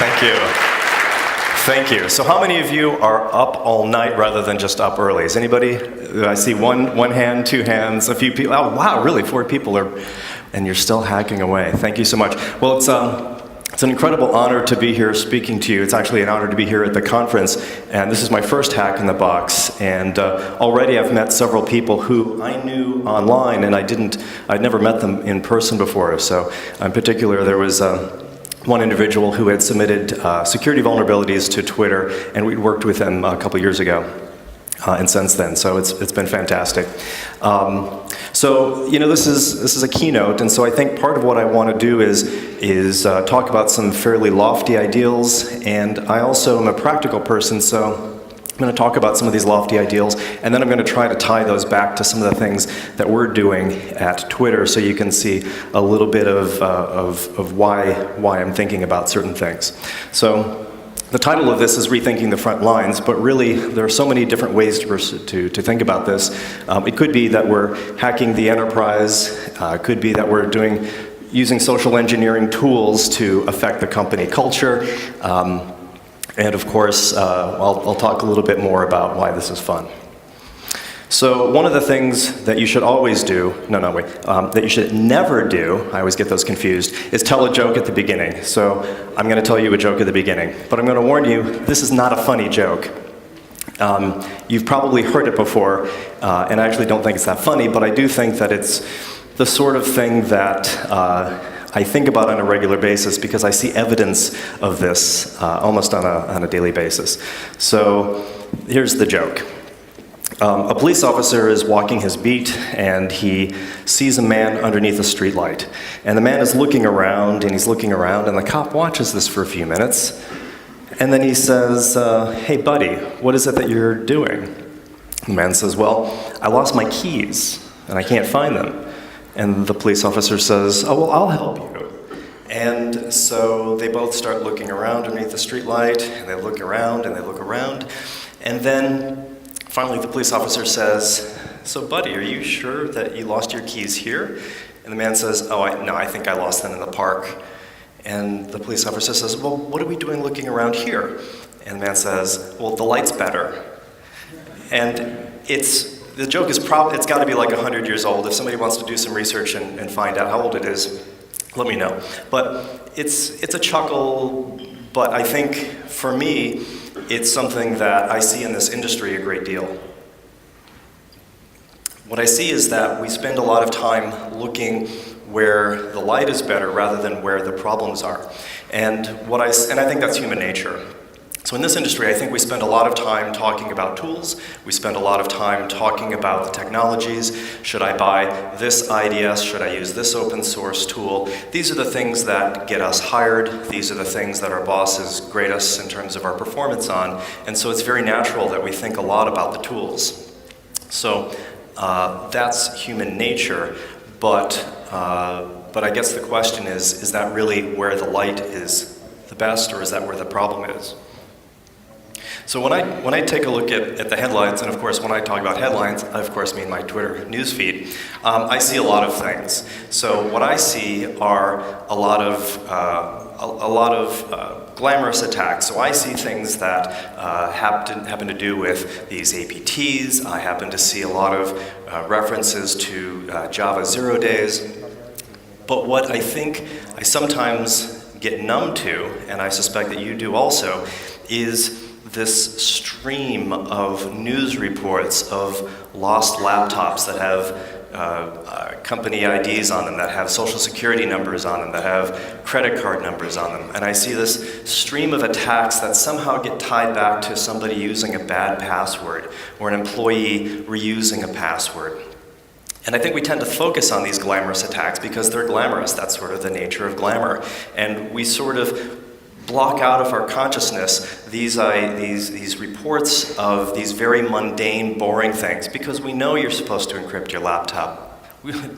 Thank you. Thank you. So how many of you are up all night rather than just up early? Is anybody? I see one hand, two hands, a few people. Oh, wow, really? 4 people are, and you're still hacking away. Thank you so much. Well, it's an incredible honor to be here speaking to you. It's actually an honor to be here at the conference, and this is my first Hack in the Box. And already I've met several people who I knew online, and I'd never met them in person before. So in particular, there was one individual who had submitted security vulnerabilities to Twitter, and we'd worked with him a couple years ago, and since then. So it's been fantastic. So this is a keynote, and so I think part of what I want to do is talk about some fairly lofty ideals, and I also am a practical person, so I'm going to talk about some of these lofty ideals, and then I'm going to try to tie those back to some of the things that we're doing at Twitter, so you can see a little bit of why I'm thinking about certain things. So the title of this is Rethinking the Front Lines, but really there are so many different ways to think about this. It could be that we're hacking the enterprise. It could be that we're using social engineering tools to affect the company culture. And of course, I'll talk a little bit more about why this is fun. So one of the things that you should always do, that you should never do, I always get those confused, is tell a joke at the beginning. So I'm going to tell you a joke at the beginning, but I'm going to warn you, this is not a funny joke. You've probably heard it before, and I actually don't think it's that funny, but I do think that it's the sort of thing that I think about on a regular basis because I see evidence of this almost on a daily basis. So here's the joke. A police officer is walking his beat, and he sees a man underneath a streetlight. And the man is looking around, and he's looking around, and the cop watches this for a few minutes. And then he says, hey, buddy, what is it that you're doing? The man says, well, I lost my keys, and I can't find them. And the police officer says, oh, well, I'll help you. And so they both start looking around underneath the streetlight, and they look around, and they look around. And then finally, the police officer says, so buddy, are you sure that you lost your keys here? And the man says, oh, no, I think I lost them in the park. And the police officer says, well, what are we doing looking around here? And the man says, well, the light's better. And the joke is it's got to be like 100 years old. If somebody wants to do some research and find out how old it is, let me know. But it's a chuckle, but I think for me, it's something that I see in this industry a great deal. What I see is that we spend a lot of time looking where the light is better rather than where the problems are. And I think that's human nature. So in this industry, I think we spend a lot of time talking about tools. We spend a lot of time talking about the technologies. Should I buy this IDS? Should I use this open source tool? These are the things that get us hired. These are the things that our bosses grade us in terms of our performance on. And so it's very natural that we think a lot about the tools. So that's human nature, but I guess the question is that really where the light is the best, or is that where the problem is? So when I take a look at the headlines, and of course when I talk about headlines, I of course mean my Twitter newsfeed, I see a lot of things. So what I see are a lot of glamorous attacks. So I see things that happen to do with these APTs. I happen to see a lot of references to Java 0 days. But what I think I sometimes get numb to, and I suspect that you do also, is this stream of news reports of lost laptops that have company IDs on them, that have social security numbers on them, that have credit card numbers on them. And I see this stream of attacks that somehow get tied back to somebody using a bad password or an employee reusing a password. And I think we tend to focus on these glamorous attacks because they're glamorous. That's sort of the nature of glamour. And we sort of block out of our consciousness these reports of these very mundane, boring things, because we know you're supposed to encrypt your laptop.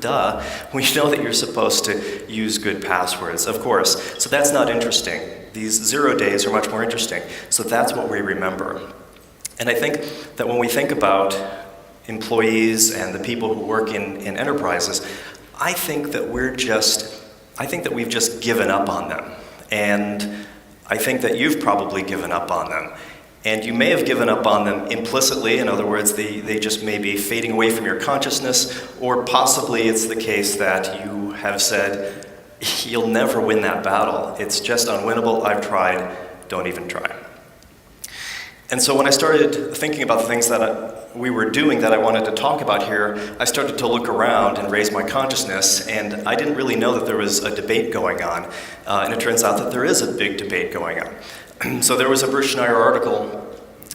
Duh. We know that you're supposed to use good passwords, of course. So that's not interesting. These 0 days are much more interesting. So that's what we remember. And I think that when we think about employees and the people who work in enterprises, I think that we've just given up on them. And I think that you've probably given up on them. And you may have given up on them implicitly. In other words, they just may be fading away from your consciousness, or possibly it's the case that you have said, you'll never win that battle. It's just unwinnable. I've tried. Don't even try. And so when I started thinking about the things that we were doing that I wanted to talk about here, I started to look around and raise my consciousness, and I didn't really know that there was a debate going on. And it turns out that there is a big debate going on. So there was a Bruce Schneier article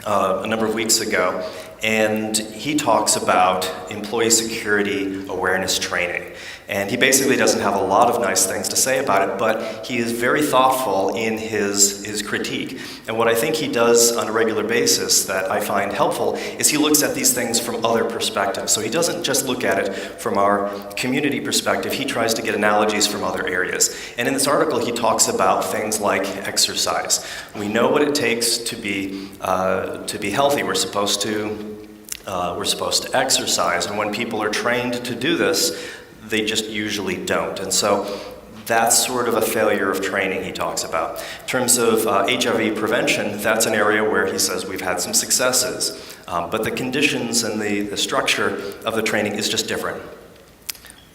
a number of weeks ago, and he talks about employee security awareness training. And he basically doesn't have a lot of nice things to say about it, but he is very thoughtful in his critique. And what I think he does on a regular basis that I find helpful is he looks at these things from other perspectives. So he doesn't just look at it from our community perspective, he tries to get analogies from other areas. And in this article he talks about things like exercise. We know what it takes to be healthy. We're supposed to exercise, and when people are trained to do this, they just usually don't. And so that's sort of a failure of training he talks about. In terms of HIV prevention, that's an area where he says we've had some successes, but the conditions and the structure of the training is just different.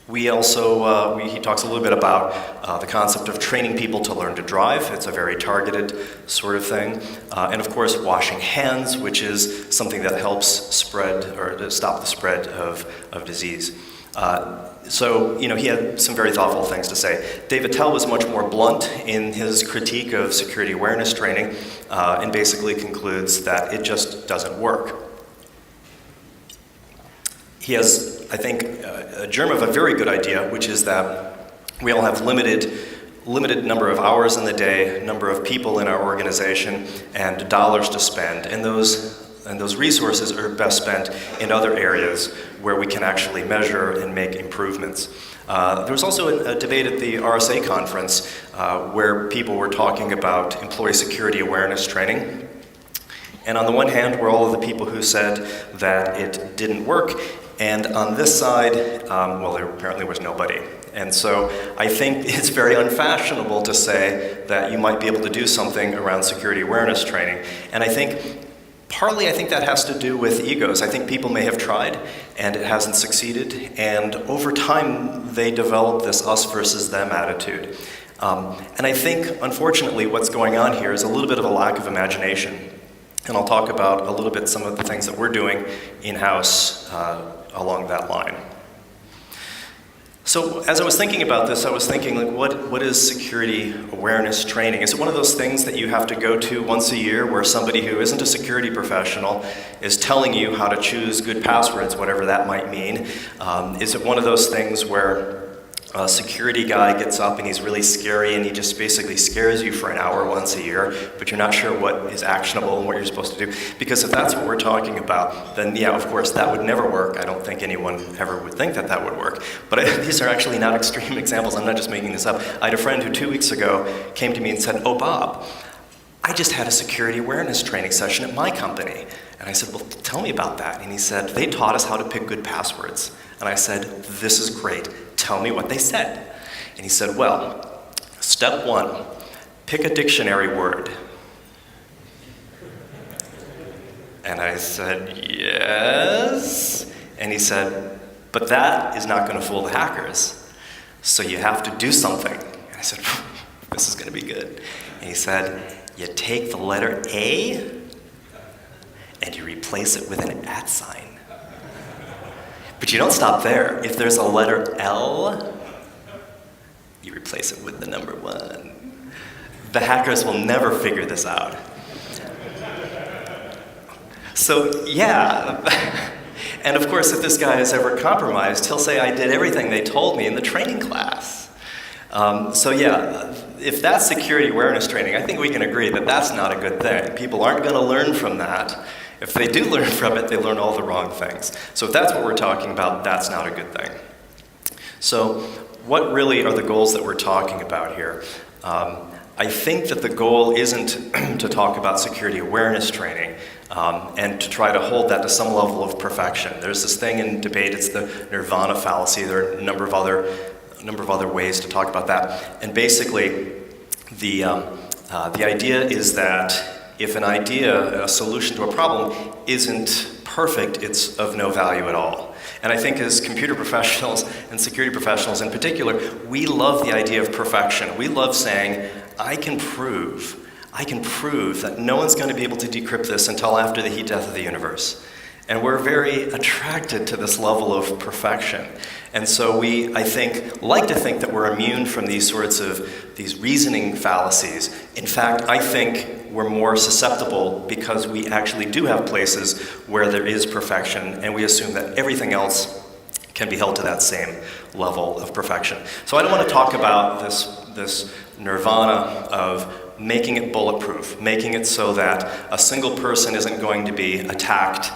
We also, he talks a little bit about the concept of training people to learn to drive. It's a very targeted sort of thing. And of course, washing hands, which is something that helps spread or to stop the spread of disease. So, he had some very thoughtful things to say. David Tell was much more blunt in his critique of security awareness training, and basically concludes that it just doesn't work. He has, I think, a germ of a very good idea, which is that we all have limited number of hours in the day, number of people in our organization, and dollars to spend, and those resources are best spent in other areas where we can actually measure and make improvements. There was also a debate at the RSA conference where people were talking about employee security awareness training. And on the one hand were all of the people who said that it didn't work, and on this side, well, there apparently was nobody. And so I think it's very unfashionable to say that you might be able to do something around security awareness training. And I think partly that has to do with egos. I think people may have tried and it hasn't succeeded, and over time they develop this us versus them attitude. And I think, unfortunately, what's going on here is a little bit of a lack of imagination. And I'll talk about a little bit some of the things that we're doing in-house along that line. So as I was thinking about this, I was thinking, like, what is security awareness training? Is it one of those things that you have to go to once a year where somebody who isn't a security professional is telling you how to choose good passwords, whatever that might mean? Is it one of those things where a security guy gets up and he's really scary and he just basically scares you for an hour once a year, but you're not sure what is actionable and what you're supposed to do? Because if that's what we're talking about, then yeah, of course, that would never work. I don't think anyone ever would think that that would work. But these are actually not extreme examples. I'm not just making this up. I had a friend who 2 weeks ago came to me and said, "Oh, Bob, I just had a security awareness training session at my company." And I said, "Well, tell me about that." And he said, "They taught us how to pick good passwords." And I said, "This is great. Tell me what they said." And he said, "Well, step 1, pick a dictionary word." And I said, "Yes." And he said, "But that is not going to fool the hackers. So you have to do something." And I said, "This is going to be good." And he said, "You take the letter A and you replace it with an @ sign. But you don't stop there. If there's a letter L, you replace it with the number 1. The hackers will never figure this out." So yeah, and of course, if this guy is ever compromised, he'll say, "I did everything they told me in the training class." So yeah, if that's security awareness training, I think we can agree that that's not a good thing. People aren't going to learn from that. If they do learn from it, they learn all the wrong things. So if that's what we're talking about, that's not a good thing. So what really are the goals that we're talking about here? I think that the goal isn't to talk about security awareness training and to try to hold that to some level of perfection. There's this thing in debate, it's the nirvana fallacy. There are a number of other ways to talk about that. And basically, The idea is that if an idea, a solution to a problem, isn't perfect, it's of no value at all. And I think as computer professionals and security professionals in particular, we love the idea of perfection. We love saying, I can prove that no one's going to be able to decrypt this until after the heat death of the universe. And we're very attracted to this level of perfection. And so we, I think, like to think that we're immune from these sorts of, these reasoning fallacies. In fact, I think we're more susceptible because we actually do have places where there is perfection, and we assume that everything else can be held to that same level of perfection. So I don't want to talk about this nirvana of making it bulletproof, making it so that a single person isn't going to be attacked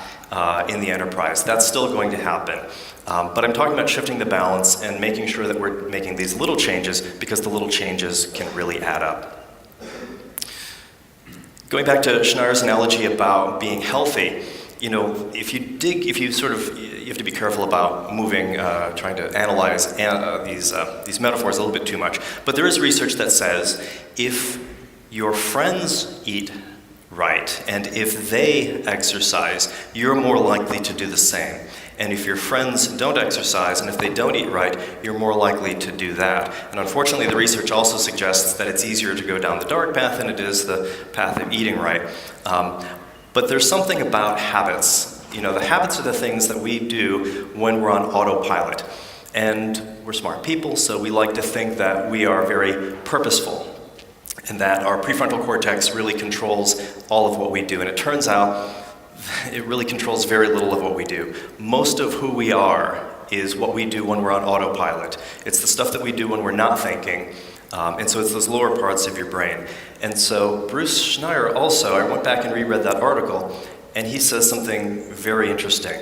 in the enterprise. That's still going to happen. But I'm talking about shifting the balance and making sure that we're making these little changes, because the little changes can really add up. Going back to Schneier's analogy about being healthy, you know, you have to be careful about moving, trying to analyze these metaphors a little bit too much. But there is research that says if your friends eat right, and if they exercise, you're more likely to do the same. And if your friends don't exercise, and if they don't eat right, you're more likely to do that. And unfortunately, the research also suggests that it's easier to go down the dark path than it is the path of eating right. But there's something about habits. You know, the habits are the things that we do when we're on autopilot. And we're smart people, so we like to think that we are very purposeful, and that our prefrontal cortex really controls all of what we do. And it turns out it really controls very little of what we do. Most of who we are is what we do when we're on autopilot. It's the stuff that we do when we're not thinking, and so it's those lower parts of your brain. And so Bruce Schneier also, I went back and reread that article, and he says something very interesting.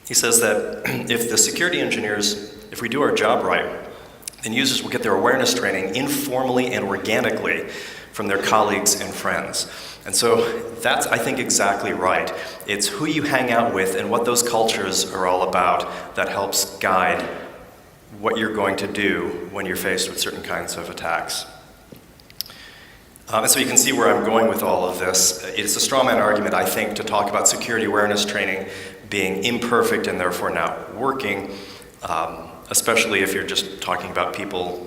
He says that if the security engineers, if we do our job right, then users will get their awareness training informally and organically from their colleagues and friends. And so that's, I think, exactly right. It's who you hang out with and what those cultures are all about that helps guide what you're going to do when you're faced with certain kinds of attacks. And so you can see where I'm going with all of this. It's a straw man argument, I think, to talk about security awareness training being imperfect and therefore not working, especially if you're just talking about people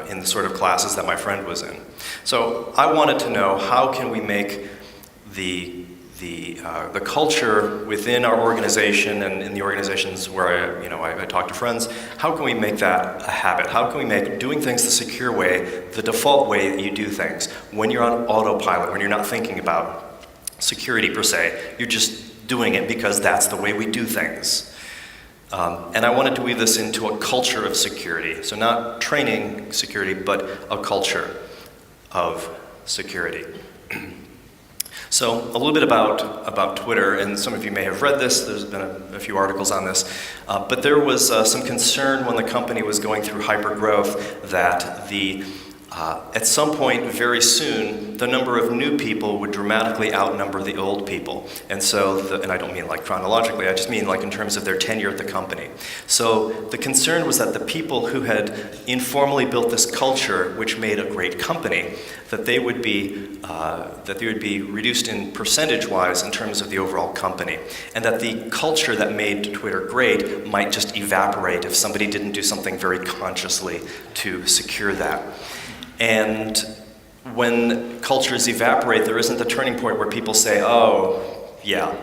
in the sort of classes that my friend was in. So I wanted to know, how can we make the culture within our organization and in the organizations where I talk to friends, how can we make that a habit? How can we make doing things the secure way, the default way that you do things, when you're on autopilot, when you're not thinking about security per se, you're just doing it because that's the way we do things. And I wanted to weave this into a culture of security. So not training security, but a culture of security. So a little bit about Twitter, and some of you may have read this. There's been a few articles on this. But there was some concern when the company was going through hypergrowth that at some point very soon, the number of new people would dramatically outnumber the old people. And so, and I don't mean like chronologically, I just mean like in terms of their tenure at the company. So the concern was that the people who had informally built this culture, which made a great company, that they would be reduced in percentage-wise in terms of the overall company. And that the culture that made Twitter great might just evaporate if somebody didn't do something very consciously to secure that. And when cultures evaporate, there isn't the turning point where people say, oh, yeah,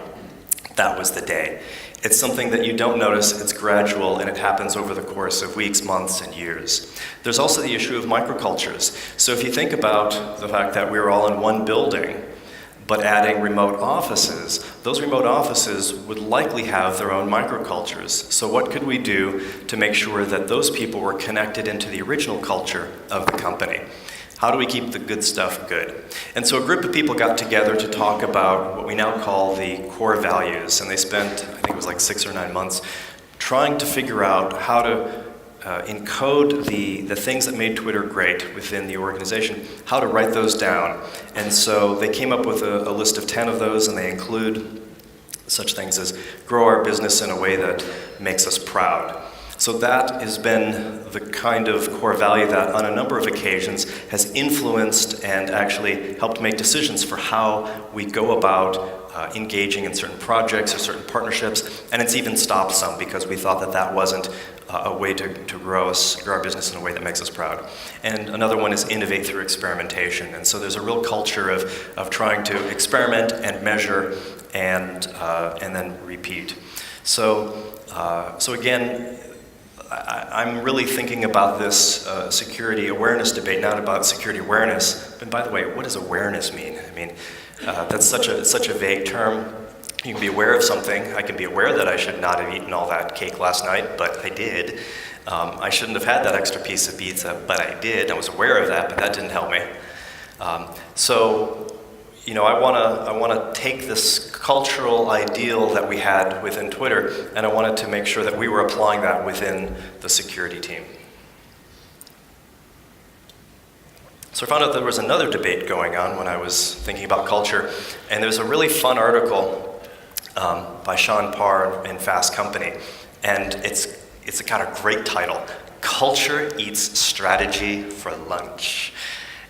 that was the day. It's something that you don't notice, it's gradual, and it happens over the course of weeks, months, and years. There's also the issue of microcultures. So if you think about the fact that we're all in one building, but adding remote offices, those remote offices would likely have their own microcultures. So what could we do to make sure that those people were connected into the original culture of the company? How do we keep the good stuff good? And so a group of people got together to talk about what we now call the core values. And they spent, I think it was like 6 or 9 months, trying to figure out how to encode the things that made Twitter great within the organization, how to write those down. And so they came up with a list of 10 of those, and they include such things as grow our business in a way that makes us proud. So that has been the kind of core value that on a number of occasions has influenced and actually helped make decisions for how we go about engaging in certain projects or certain partnerships, and it's even stopped some because we thought that that wasn't a way to grow our business in a way that makes us proud. And another one is innovate through experimentation. And so there's a real culture of trying to experiment and measure and then repeat. So again, I'm really thinking about this security awareness debate, not about security awareness. And by the way, what does awareness mean? I mean, that's such a vague term. You can be aware of something. I can be aware that I should not have eaten all that cake last night, but I did. I shouldn't have had that extra piece of pizza, but I did. I was aware of that, but that didn't help me. So, you know, I want to take this cultural ideal that we had within Twitter, and I wanted to make sure that we were applying that within the security team. So I found out there was another debate going on when I was thinking about culture, and there's a really fun article by Sean Parr in Fast Company, and it's got a great title, Culture Eats Strategy for Lunch.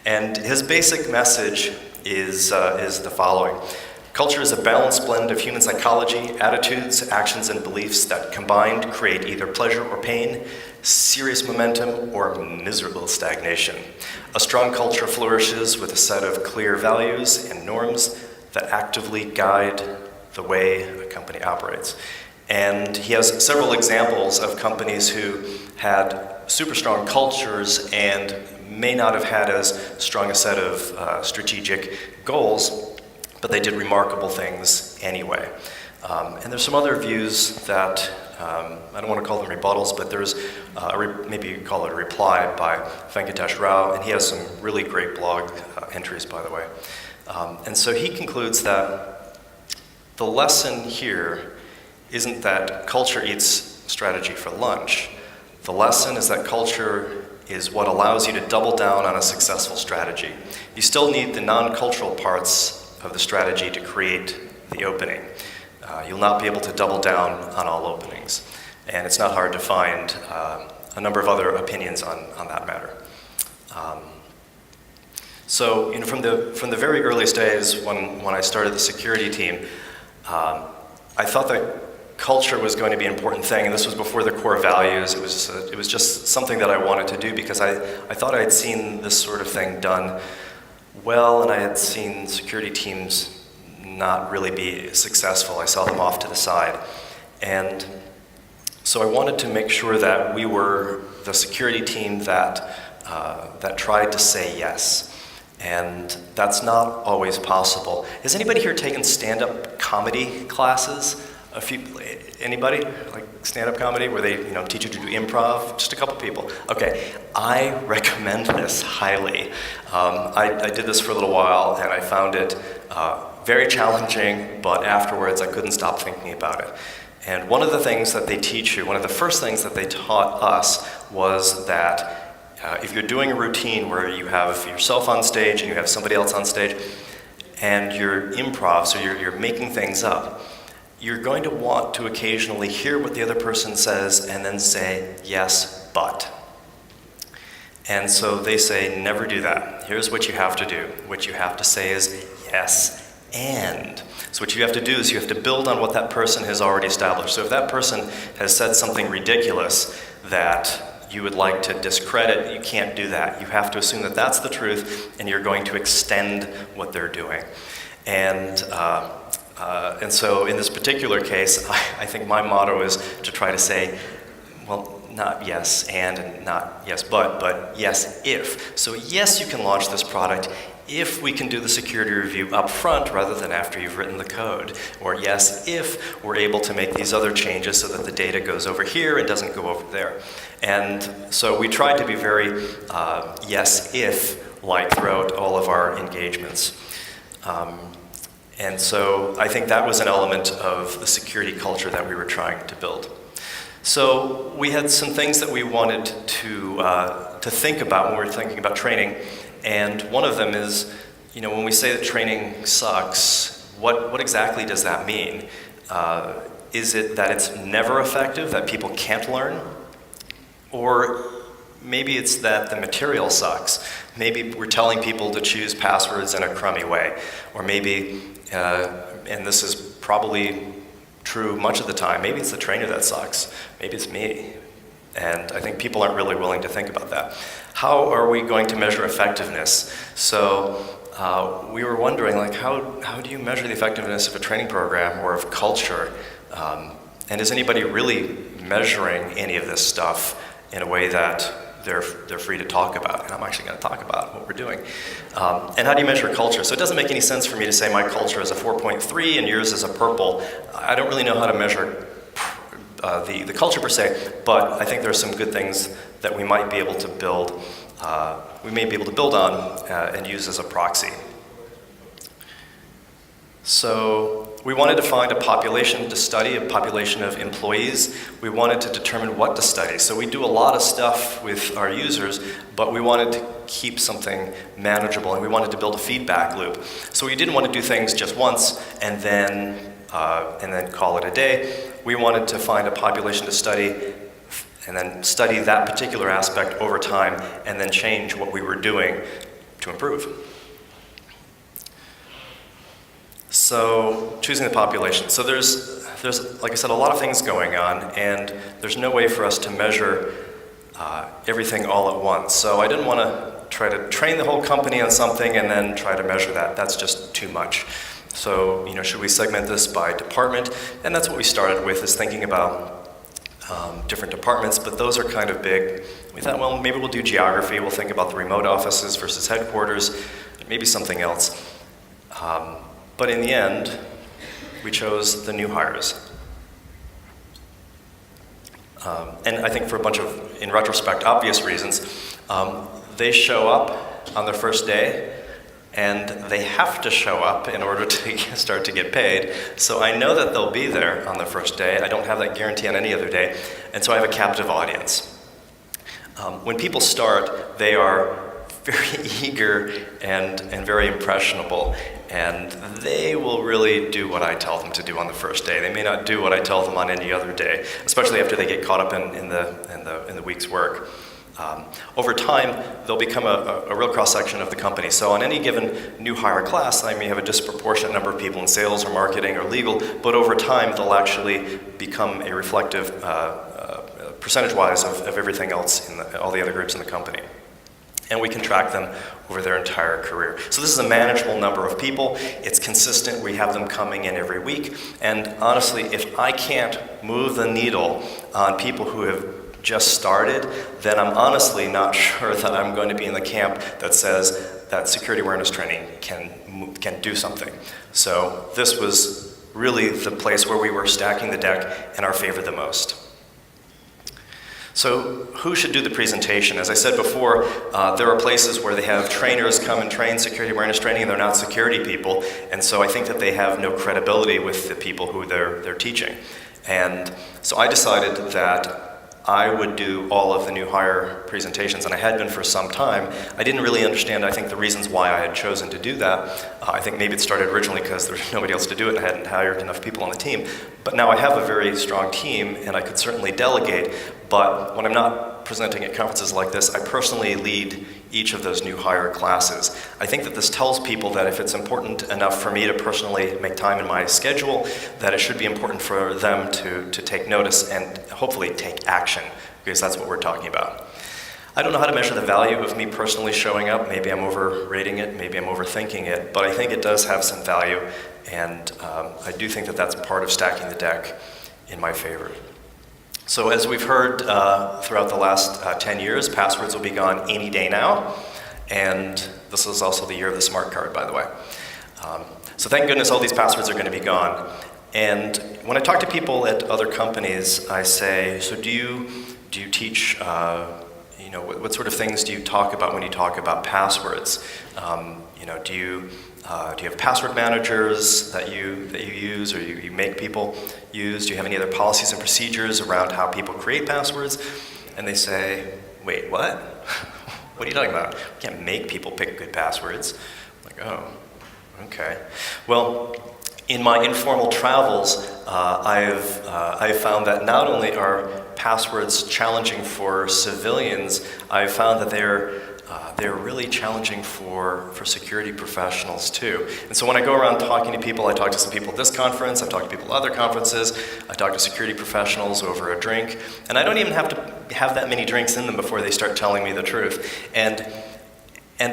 And his basic message is the following. Culture is a balanced blend of human psychology, attitudes, actions, and beliefs that combined create either pleasure or pain, serious momentum, or miserable stagnation. A strong culture flourishes with a set of clear values and norms that actively guide the way a company operates. And he has several examples of companies who had super strong cultures and may not have had as strong a set of strategic goals, but they did remarkable things anyway. And there's some other views that, I don't want to call them rebuttals, but there's, maybe you call it a reply by Venkatesh Rao, and he has some really great blog entries, by the way. And so he concludes that the lesson here isn't that culture eats strategy for lunch. The lesson is that culture is what allows you to double down on a successful strategy. You still need the non-cultural parts of the strategy to create the opening. You'll not be able to double down on all openings. And it's not hard to find a number of other opinions on that matter. So, you know, from the very earliest days when I started the security team, I thought that culture was going to be an important thing, and this was before the core values. It was just something that I wanted to do because I thought I had seen this sort of thing done well, and I had seen security teams not really be successful. I saw them off to the side. And so I wanted to make sure that we were the security team that tried to say yes. And that's not always possible. Has anybody here taken stand-up comedy classes? Anybody? Like stand-up comedy where they teach you to do improv? Just a couple people. Okay, I recommend this highly. I did this for a little while and I found it very challenging, but afterwards I couldn't stop thinking about it. And one of the things that they teach you, one of the first things that they taught us was that if you're doing a routine where you have yourself on stage and you have somebody else on stage and you're improv, so you're making things up, you're going to want to occasionally hear what the other person says and then say, yes, but. And so they say, never do that. Here's what you have to do. What you have to say is, yes, and. So what you have to do is you have to build on what that person has already established. So if that person has said something ridiculous that you would like to discredit, you can't do that. You have to assume that that's the truth, and you're going to extend what they're doing. And so in this particular case, I think my motto is to try to say, well, not yes and not yes but yes if. So yes, you can launch this product if we can do the security review up front rather than after you've written the code. Or yes, if we're able to make these other changes so that the data goes over here and doesn't go over there. And so we tried to be very yes, if-like throughout all of our engagements. And so I think that was an element of the security culture that we were trying to build. So we had some things that we wanted to think about when we were thinking about training. And one of them is, when we say that training sucks, what exactly does that mean? Is it that it's never effective, that people can't learn? Or maybe it's that the material sucks. Maybe we're telling people to choose passwords in a crummy way. Or maybe, and this is probably true much of the time, maybe it's the trainer that sucks. Maybe it's me. And I think people aren't really willing to think about that. How are we going to measure effectiveness? So we were wondering, like, how do you measure the effectiveness of a training program or of culture? And is anybody really measuring any of this stuff in a way that they're free to talk about? And I'm actually going to talk about what we're doing. And how do you measure culture? So it doesn't make any sense for me to say my culture is a 4.3 and yours is a purple. I don't really know how to measure the culture per se, but I think there are some good things that we might be able to build. We may be able to build on and use as a proxy. So we wanted to find a population to study, a population of employees. We wanted to determine what to study. So we do a lot of stuff with our users, but we wanted to keep something manageable, and we wanted to build a feedback loop. So we didn't want to do things just once and then call it a day. We wanted to find a population to study and then study that particular aspect over time and then change what we were doing to improve. So choosing the population. So there's, like I said, a lot of things going on, and there's no way for us to measure everything all at once. So I didn't want to try to train the whole company on something and then try to measure that. That's just too much. So, should we segment this by department? And that's what we started with, is thinking about different departments, but those are kind of big. We thought, well, maybe we'll do geography. We'll think about the remote offices versus headquarters, maybe something else. But in the end, we chose the new hires. And I think for a bunch of, in retrospect, obvious reasons. They show up on their first day, and they have to show up in order to start to get paid. So I know that they'll be there on the first day. I don't have that guarantee on any other day. And so I have a captive audience. When people start, they are very eager and very impressionable. And they will really do what I tell them to do on the first day. They may not do what I tell them on any other day, especially after they get caught up in the week's work. Over time, they'll become a real cross-section of the company. So on any given new hire class, I may have a disproportionate number of people in sales or marketing or legal, but over time, they'll actually become a reflective, percentage-wise, of everything else in all the other groups in the company. And we can track them over their entire career. So this is a manageable number of people. It's consistent. We have them coming in every week. And honestly, if I can't move the needle on people who have just started, then I'm honestly not sure that I'm going to be in the camp that says that security awareness training can do something. So this was really the place where we were stacking the deck in our favor the most. So who should do the presentation? As I said before, there are places where they have trainers come and train security awareness training, and they're not security people, and so I think that they have no credibility with the people who they're teaching. And so I decided that I would do all of the new hire presentations, and I had been for some time. I didn't really understand, I think, the reasons why I had chosen to do that. I think maybe it started originally because there was nobody else to do it and I hadn't hired enough people on the team. But now I have a very strong team and I could certainly delegate, but when I'm not presenting at conferences like this, I personally lead each of those new hire classes. I think that this tells people that if it's important enough for me to personally make time in my schedule, that it should be important for them to take notice and hopefully take action, because that's what we're talking about. I don't know how to measure the value of me personally showing up. Maybe I'm overrating it, maybe I'm overthinking it, but I think it does have some value, and I do think that that's part of stacking the deck in my favor. So as we've heard throughout the last 10 years, passwords will be gone any day now, and this is also the year of the smart card, by the way. So thank goodness all these passwords are going to be gone. And when I talk to people at other companies, I say, so do you teach, what sort of things do you talk about when you talk about passwords? Do you have password managers that you use, or you make people use? Do you have any other policies and procedures around how people create passwords? And they say, wait, what? What are you talking about? We can't make people pick good passwords. I'm like, oh, okay. Well, in my informal travels, I've found that not only are passwords challenging for civilians, I've found that they're really challenging for security professionals too. And so when I go around talking to people, I talk to some people at this conference, I've talked to people at other conferences, I talk to security professionals over a drink, and I don't even have to have that many drinks in them before they start telling me the truth. And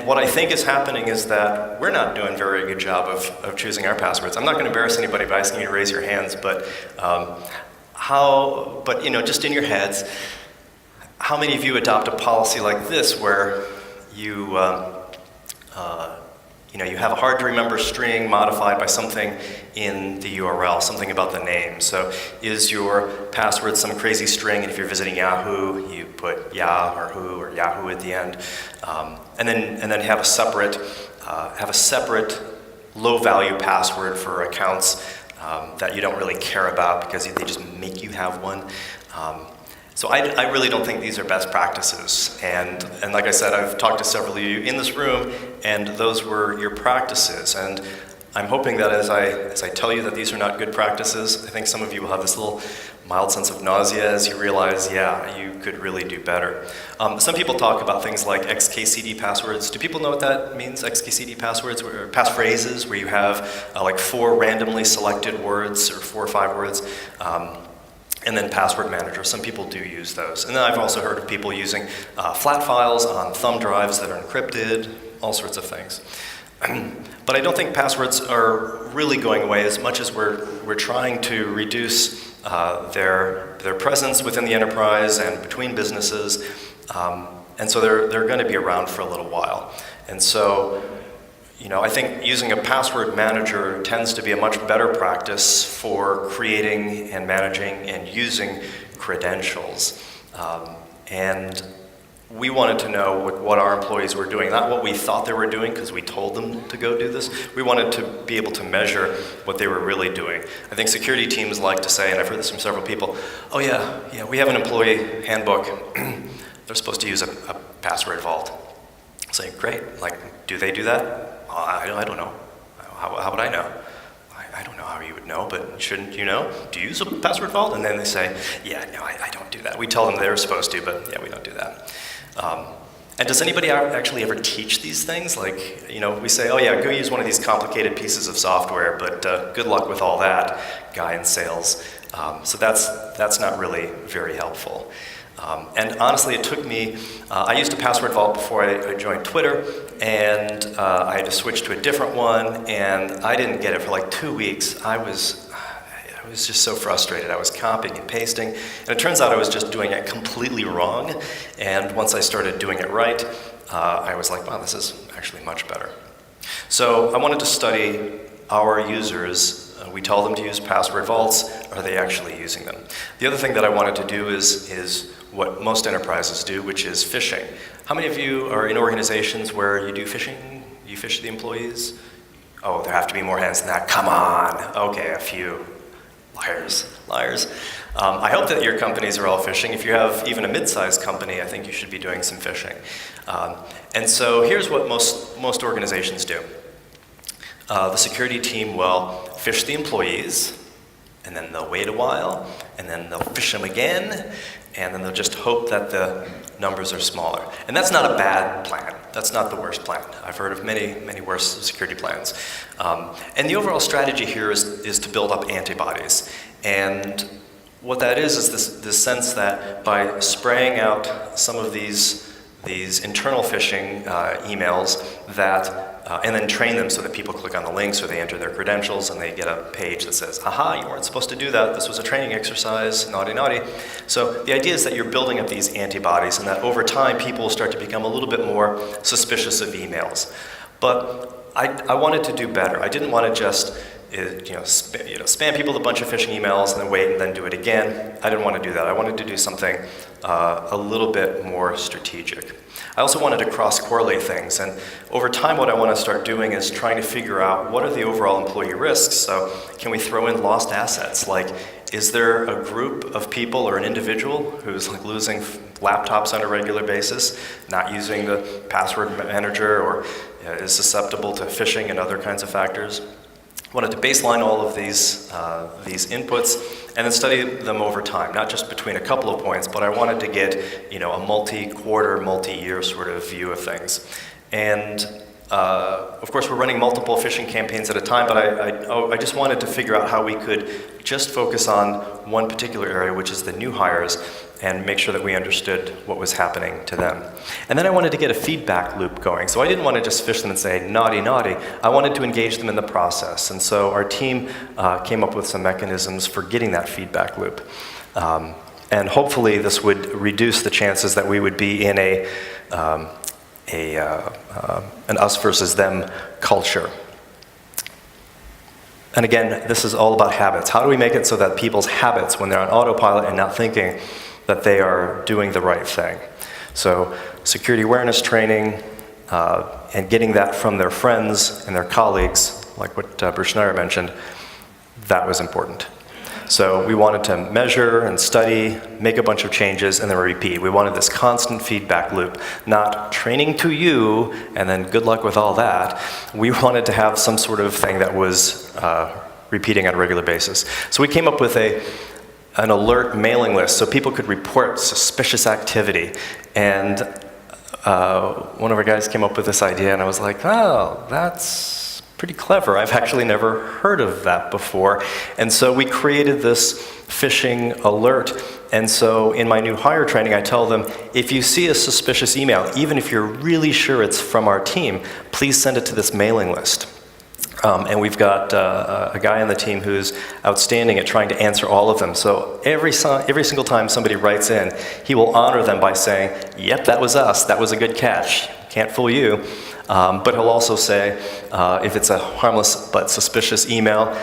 what I think is happening is that we're not doing a very good job of choosing our passwords. I'm not going to embarrass anybody by asking you to raise your hands, but just in your heads, how many of you adopt a policy like this where you have a hard to remember string modified by something in the URL, something about the name. So is your password some crazy string, and if you're visiting Yahoo, you put Ya or Who or Yahoo at the end, and then have a separate low value password for accounts that you don't really care about because they just make you have one. So I really don't think these are best practices. And like I said, I've talked to several of you in this room, and those were your practices. And I'm hoping that as I tell you that these are not good practices, I think some of you will have this little mild sense of nausea as you realize, yeah, you could really do better. Some people talk about things like XKCD passwords. Do people know what that means, XKCD passwords, or passphrases, where you have like 4 randomly selected words, or 4 or 5 words, and then password manager. Some people do use those. And then I've also heard of people using flat files on thumb drives that are encrypted, all sorts of things. But I don't think passwords are really going away as much as we're trying to reduce their presence within the enterprise and between businesses. And so they're going to be around for a little while. And so, I think using a password manager tends to be a much better practice for creating and managing and using credentials. And we wanted to know what our employees were doing, not what we thought they were doing because we told them to go do this. We wanted to be able to measure what they were really doing. I think security teams like to say, and I've heard this from several people, oh yeah, we have an employee handbook. They're supposed to use a password vault. I say, great, do they do that? I don't know. How would I know? I don't know how you would know, but shouldn't you know? Do you use a password vault? And then they say, yeah, no, I don't do that. We tell them they're supposed to, but yeah, we don't do that. And does anybody actually ever teach these things? We say, oh yeah, go use one of these complicated pieces of software, but good luck with all that, guy in sales. So that's not really very helpful. And honestly, it took me, I used a password vault before I joined Twitter, and I had to switch to a different one, and I didn't get it for 2 weeks. I was just so frustrated. I was copying and pasting, and it turns out I was just doing it completely wrong. And once I started doing it right, I was like, wow, this is actually much better. So I wanted to study our users. We tell them to use password vaults. Are they actually using them? The other thing that I wanted to do is what most enterprises do, which is phishing. How many of you are in organizations where you do phishing? You phish the employees? Oh, there have to be more hands than that. Come on. Okay, a few. Liars. I hope that your companies are all phishing. If you have even a mid-sized company, I think you should be doing some phishing. And so here's what most organizations do. The security team will phish the employees, and then they'll wait a while, and then they'll phish them again, and then they'll just hope that the numbers are smaller. And that's not a bad plan. That's not the worst plan. I've heard of many worse security plans. And the overall strategy here is to build up antibodies. And what that is this sense that by spraying out some of these internal phishing emails and then train them so that people click on the links or they enter their credentials and they get a page that says, aha, you weren't supposed to do that. This was a training exercise, naughty, naughty. So the idea is that you're building up these antibodies and that over time people will start to become a little bit more suspicious of emails. But I wanted to do better. I didn't want to just spam people with a bunch of phishing emails and then wait and then do it again. I didn't want to do that. I wanted to do something a little bit more strategic. I also wanted to cross-correlate things, and over time what I want to start doing is trying to figure out what are the overall employee risks. So can we throw in lost assets? Is there a group of people or an individual who's losing laptops on a regular basis, not using the password manager, or is susceptible to phishing and other kinds of factors? I wanted to baseline all of these inputs and then study them over time, not just between a couple of points, but I wanted to get, a multi-quarter, multi-year sort of view of things. And of course, we're running multiple phishing campaigns at a time, but I just wanted to figure out how we could just focus on one particular area, which is the new hires, and make sure that we understood what was happening to them. And then I wanted to get a feedback loop going. So I didn't want to just phish them and say, naughty, naughty. I wanted to engage them in the process. And so our team came up with some mechanisms for getting that feedback loop. And hopefully this would reduce the chances that we would be in an us versus them culture. And again, this is all about habits. How do we make it so that people's habits, when they're on autopilot and not thinking, that they are doing the right thing? So security awareness training and getting that from their friends and their colleagues, like what Bruce Schneider mentioned, that was important. So we wanted to measure and study, make a bunch of changes, and then repeat. We wanted this constant feedback loop, not training to you, and then good luck with all that. We wanted to have some sort of thing that was repeating on a regular basis. So we came up with an alert mailing list so people could report suspicious activity. And one of our guys came up with this idea, and I was like, oh, that's pretty clever. I've actually never heard of that before. And so we created this phishing alert. And so in my new hire training, I tell them, if you see a suspicious email, even if you're really sure it's from our team, please send it to this mailing list. And we've got a guy on the team who's outstanding at trying to answer all of them. So every single time somebody writes in, he will honor them by saying, yep, that was us, that was a good catch, can't fool you. But he'll also say, if it's a harmless but suspicious email,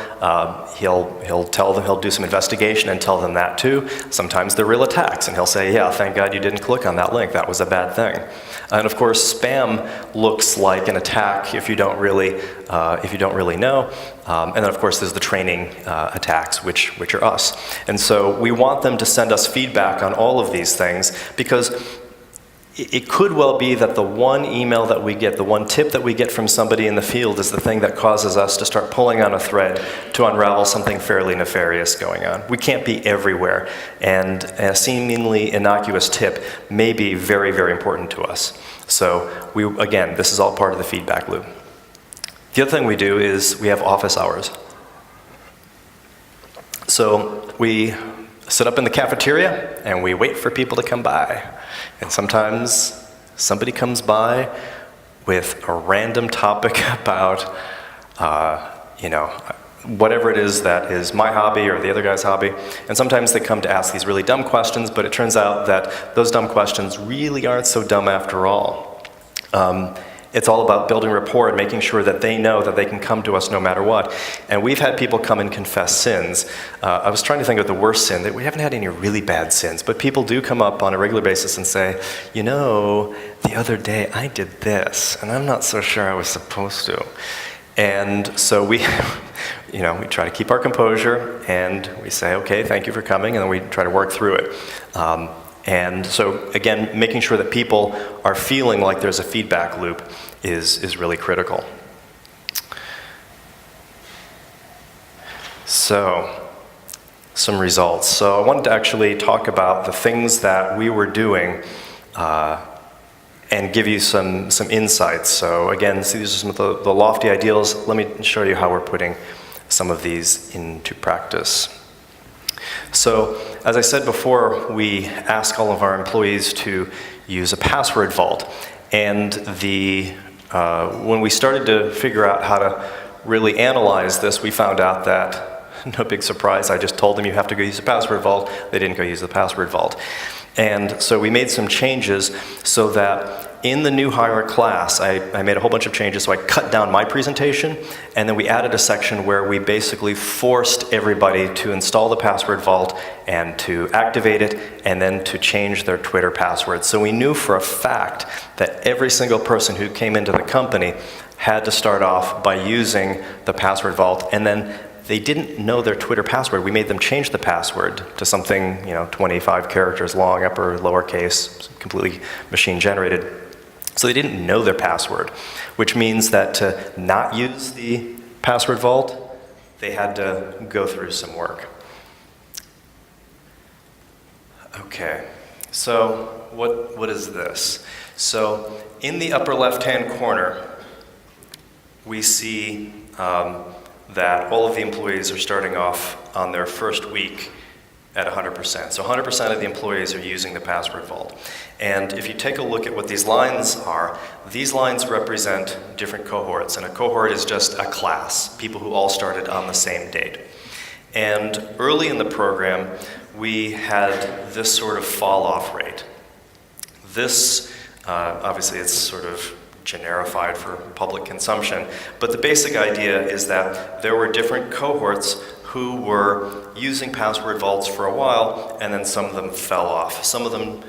he'll tell them, he'll do some investigation and tell them that too. Sometimes they're real attacks, and he'll say, yeah, thank God you didn't click on that link, that was a bad thing. And of course, spam looks like an attack if you don't really know. And then of course there's the training attacks, which are us. And so we want them to send us feedback on all of these things, because it could well be that the one email that we get, the one tip that we get from somebody in the field is the thing that causes us to start pulling on a thread to unravel something fairly nefarious going on. We can't be everywhere, and a seemingly innocuous tip may be very, very important to us. So again, this is all part of the feedback loop. The other thing we do is we have office hours. So we sit up in the cafeteria and we wait for people to come by. And sometimes somebody comes by with a random topic about, whatever it is that is my hobby or the other guy's hobby. And sometimes they come to ask these really dumb questions, but it turns out that those dumb questions really aren't so dumb after all. It's all about building rapport and making sure that they know that they can come to us no matter what. And we've had people come and confess sins. I was trying to think of the worst sin. That we haven't had any really bad sins, but people do come up on a regular basis and say, the other day I did this, and I'm not so sure I was supposed to. And so we try to keep our composure, and we say, okay, thank you for coming, and then we try to work through it. And so, again, making sure that people are feeling like there's a feedback loop is really critical. So, some results. So I wanted to actually talk about the things that we were doing and give you some insights. So again, see, these are some of the lofty ideals. Let me show you how we're putting some of these into practice. So, as I said before, we ask all of our employees to use a password vault. And when we started to figure out how to really analyze this, we found out that, no big surprise, I just told them you have to go use the password vault. They didn't go use the password vault. And so we made some changes so that in the new hire class, I made a whole bunch of changes. So I cut down my presentation, and then we added a section where we basically forced everybody to install the password vault and to activate it, and then to change their Twitter password. So we knew for a fact that every single person who came into the company had to start off by using the password vault, and then they didn't know their Twitter password. We made them change the password to something, 25 characters long, upper, lowercase, completely machine generated. So they didn't know their password, which means that to not use the password vault, they had to go through some work. Okay, so what is this? So in the upper left-hand corner, we see that all of the employees are starting off on their first week at 100%. So 100% of the employees are using the password vault. And if you take a look at what these lines are, these lines represent different cohorts. And a cohort is just a class, people who all started on the same date. And early in the program, we had this sort of fall-off rate. This, obviously it's sort of generified for public consumption, but the basic idea is that there were different cohorts who were using password vaults for a while, and then some of them fell off. Some of them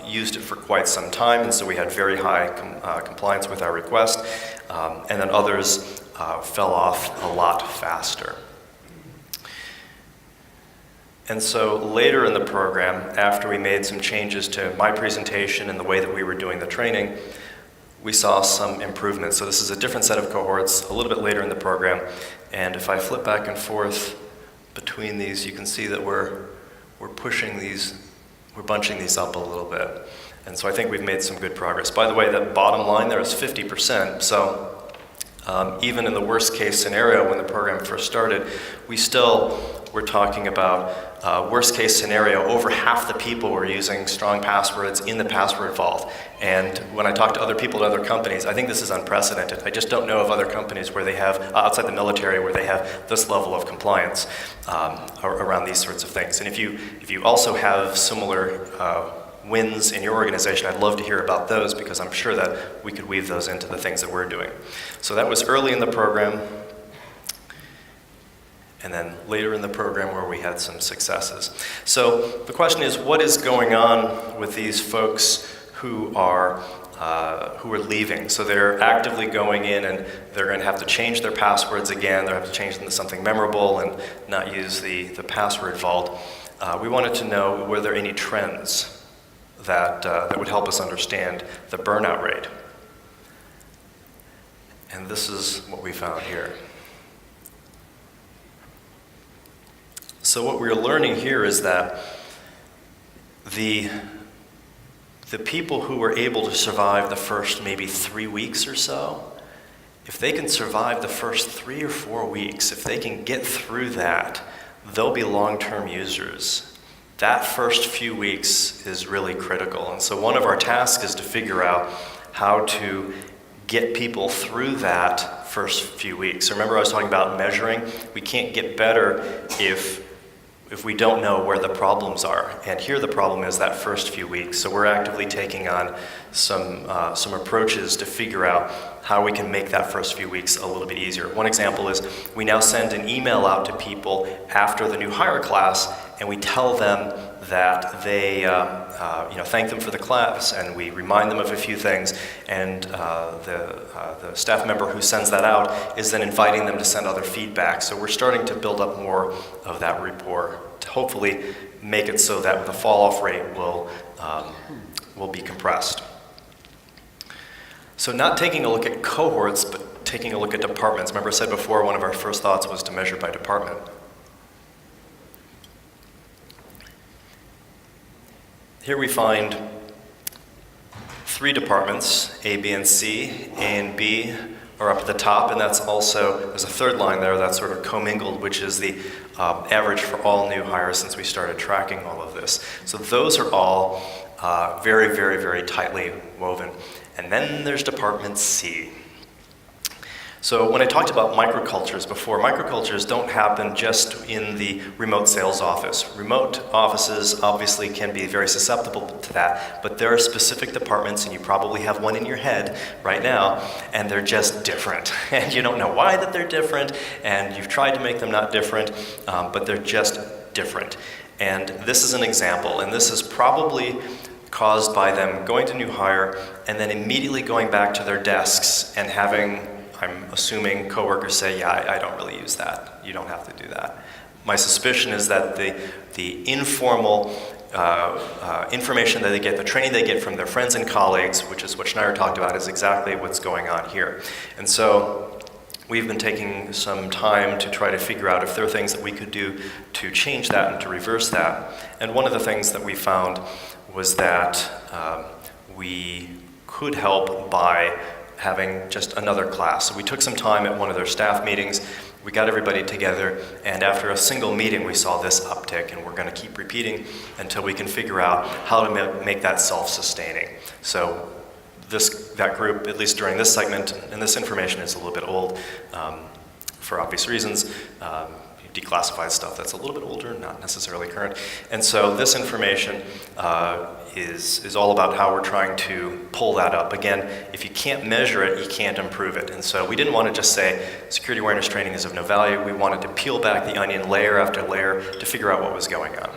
used it for quite some time, and so we had very high compliance with our request, and then others fell off a lot faster. And so later in the program, after we made some changes to my presentation and the way that we were doing the training, we saw some improvements. So this is a different set of cohorts a little bit later in the program. And if I flip back and forth between these, you can see that we're pushing these, we're bunching these up a little bit. And so I think we've made some good progress. By the way, that bottom line there is 50%. So even in the worst case scenario when the program first started, we still were talking about worst case scenario, over half the people were using strong passwords in the password vault. And when I talk to other people at other companies, I think this is unprecedented. I just don't know of other companies where they have, outside the military, where they have this level of compliance around these sorts of things. And if you also have similar wins in your organization, I'd love to hear about those, because I'm sure that we could weave those into the things that we're doing. So that was early in the program. And then later in the program where we had some successes. So the question is, what is going on with these folks who are leaving? So they're actively going in, and they're going to have to change their passwords again. They'll have to change them to something memorable and not use the password vault. We wanted to know, were there any trends that would help us understand the burnout rate? And this is what we found here. So what we're learning here is that the people who were able to survive the first maybe 3 weeks or so, if they can survive the first 3 or 4 weeks, if they can get through that, they'll be long-term users. That first few weeks is really critical. And so one of our tasks is to figure out how to get people through that first few weeks. Remember I was talking about measuring? We can't get better if we don't know where the problems are. And here the problem is that first few weeks. So we're actively taking on some approaches to figure out how we can make that first few weeks a little bit easier. One example is we now send an email out to people after the new hire class, and we tell them that they, thank them for the class, and we remind them of a few things, and the staff member who sends that out is then inviting them to send other feedback. So we're starting to build up more of that rapport to hopefully make it so that the fall-off rate will be compressed. So not taking a look at cohorts, but taking a look at departments. Remember I said before, one of our first thoughts was to measure by department. Here we find 3 departments, A, B, and C. A and B are up at the top, and that's also, there's a third line there that's sort of commingled, which is the average for all new hires since we started tracking all of this. So those are all very, very, very tightly woven. And then there's Department C. So when I talked about microcultures before, microcultures don't happen just in the remote sales office. Remote offices obviously can be very susceptible to that, but there are specific departments, and you probably have one in your head right now, and they're just different. And you don't know why that they're different, and you've tried to make them not different, but they're just different. And this is an example, and this is probably caused by them going to new hire and then immediately going back to their desks and having, I'm assuming, coworkers say, yeah, I don't really use that. You don't have to do that. My suspicion is that the informal information that they get, the training they get from their friends and colleagues, which is what Schneider talked about, is exactly what's going on here. And so we've been taking some time to try to figure out if there are things that we could do to change that and to reverse that. And one of the things that we found was that we could help by having just another class. So we took some time at one of their staff meetings, we got everybody together, and after a single meeting we saw this uptick, and we're going to keep repeating until we can figure out how to make that self-sustaining. So that group, at least during this segment, and this information is a little bit old for obvious reasons, declassified stuff that's a little bit older, not necessarily current. And so this information is all about how we're trying to pull that up. Again, if you can't measure it, you can't improve it. And so we didn't want to just say security awareness training is of no value. We wanted to peel back the onion layer after layer to figure out what was going on.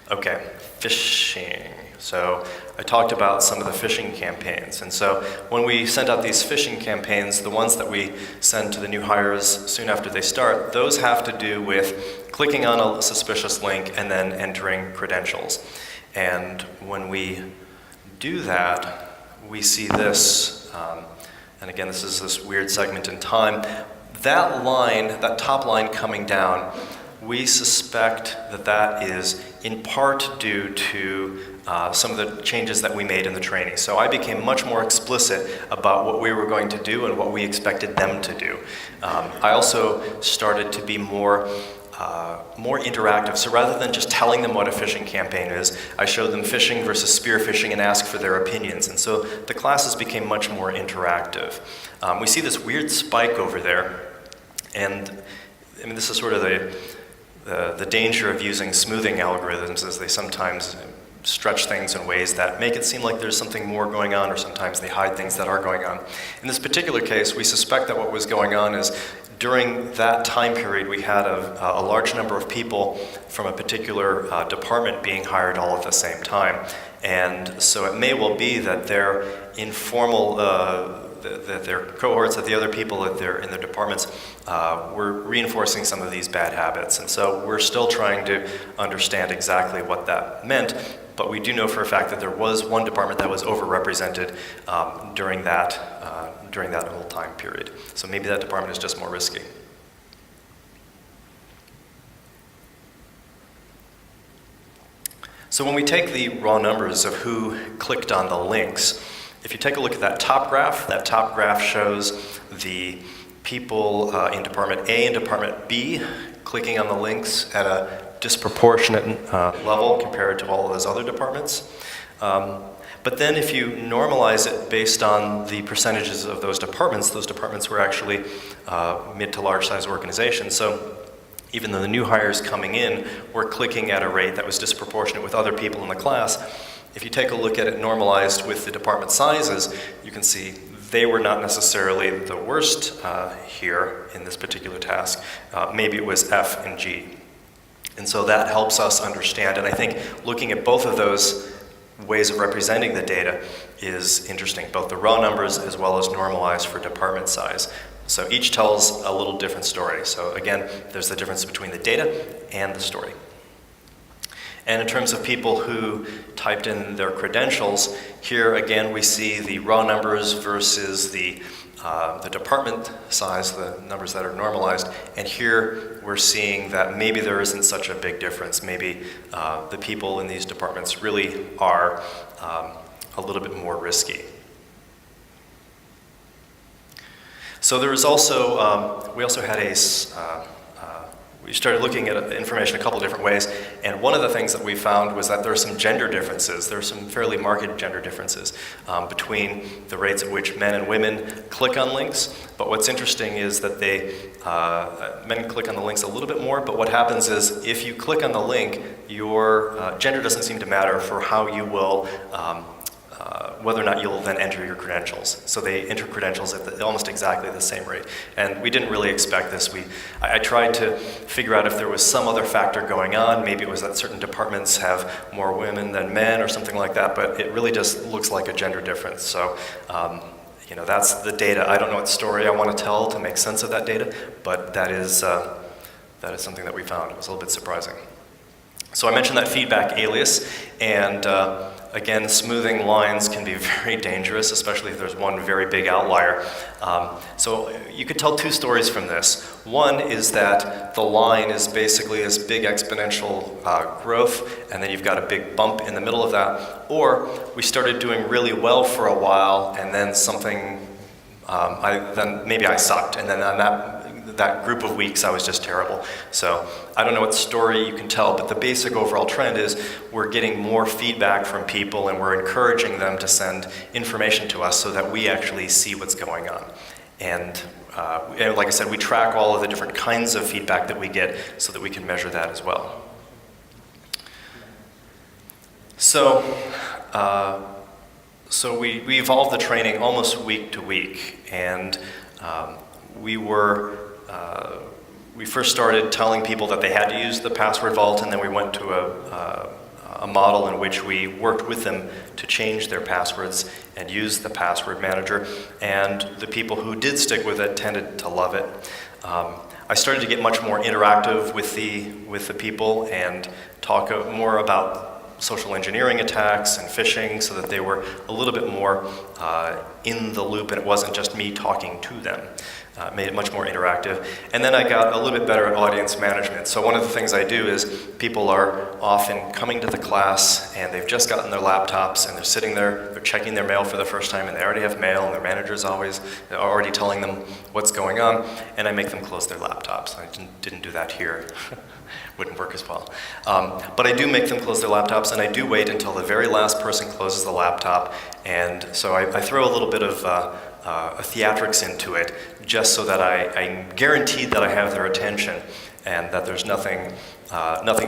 Okay, phishing. So I talked about some of the phishing campaigns. And so when we send out these phishing campaigns, the ones that we send to the new hires soon after they start, those have to do with clicking on a suspicious link and then entering credentials. And when we do that, we see this, and again, this is this weird segment in time. That line, that top line coming down, we suspect that that is in part due to some of the changes that we made in the training. So I became much more explicit about what we were going to do and what we expected them to do. I also started to be more interactive. So rather than just telling them what a phishing campaign is, I showed them phishing versus spear phishing and asked for their opinions. And so the classes became much more interactive. We see this weird spike over there, and I mean, this is sort of the danger of using smoothing algorithms, as they sometimes stretch things in ways that make it seem like there's something more going on, or sometimes they hide things that are going on. In this particular case, we suspect that what was going on is during that time period, we had a large number of people from a particular department being hired all at the same time. And so it may well be that their informal, that their cohorts, that the other people in their departments were reinforcing some of these bad habits. And so we're still trying to understand exactly what that meant, but we do know for a fact that there was one department that was overrepresented during that whole time period. So maybe that department is just more risky. So when we take the raw numbers of who clicked on the links, if you take a look at that top graph shows the people in Department A and Department B clicking on the links at a disproportionate level compared to all of those other departments. But then if you normalize it based on the percentages of those departments were actually mid to large size organizations. So even though the new hires coming in were clicking at a rate that was disproportionate with other people in the class, if you take a look at it normalized with the department sizes, you can see they were not necessarily the worst here in this particular task. Maybe it was F and G. And so that helps us understand, and I think looking at both of those ways of representing the data is interesting, both the raw numbers as well as normalized for department size. So each tells a little different story. So again, there's the difference between the data and the story. And in terms of people who typed in their credentials, here again we see the raw numbers versus the department size, the numbers that are normalized, and here we're seeing that maybe there isn't such a big difference. Maybe the people in these departments really are a little bit more risky. So there was also, we also had we started looking at information a couple different ways, and one of the things that we found was that there are some gender differences. There are some fairly marked gender differences between the rates at which men and women click on links. But what's interesting is that men click on the links a little bit more, but what happens is if you click on the link, your gender doesn't seem to matter for how you will whether or not you'll then enter your credentials. So they enter credentials at almost exactly the same rate. And we didn't really expect this. I tried to figure out if there was some other factor going on. Maybe it was that certain departments have more women than men or something like that, but it really just looks like a gender difference. So, that's the data. I don't know what story I want to tell to make sense of that data, but that is something that we found. It was a little bit surprising. So I mentioned that feedback alias, and again, smoothing lines can be very dangerous, especially if there's one very big outlier. So you could tell two stories from this. One is that the line is basically this big exponential growth, and then you've got a big bump in the middle of that. Or we started doing really well for a while, and then something, then maybe I sucked, and then on that group of weeks I was just terrible. So I don't know what story you can tell, but the basic overall trend is we're getting more feedback from people, and we're encouraging them to send information to us so that we actually see what's going on. And like I said, we track all of the different kinds of feedback that we get so that we can measure that as well. So we evolved the training almost week to week, and we first started telling people that they had to use the password vault, and then we went to a model in which we worked with them to change their passwords and use the password manager, and the people who did stick with it tended to love it. I started to get much more interactive with the people and talk more about social engineering attacks and phishing so that they were a little bit more in the loop, and it wasn't just me talking to them. Made it much more interactive. And then I got a little bit better at audience management. So one of the things I do is people are often coming to the class and they've just gotten their laptops and they're sitting there, they're checking their mail for the first time, and they already have mail and their manager's already telling them what's going on, and I make them close their laptops. I didn't do that here. Wouldn't work as well. But I do make them close their laptops, and I do wait until the very last person closes the laptop, and so I throw a little bit of a theatrics into it, just so that I'm guaranteed that I have their attention and that there's nothing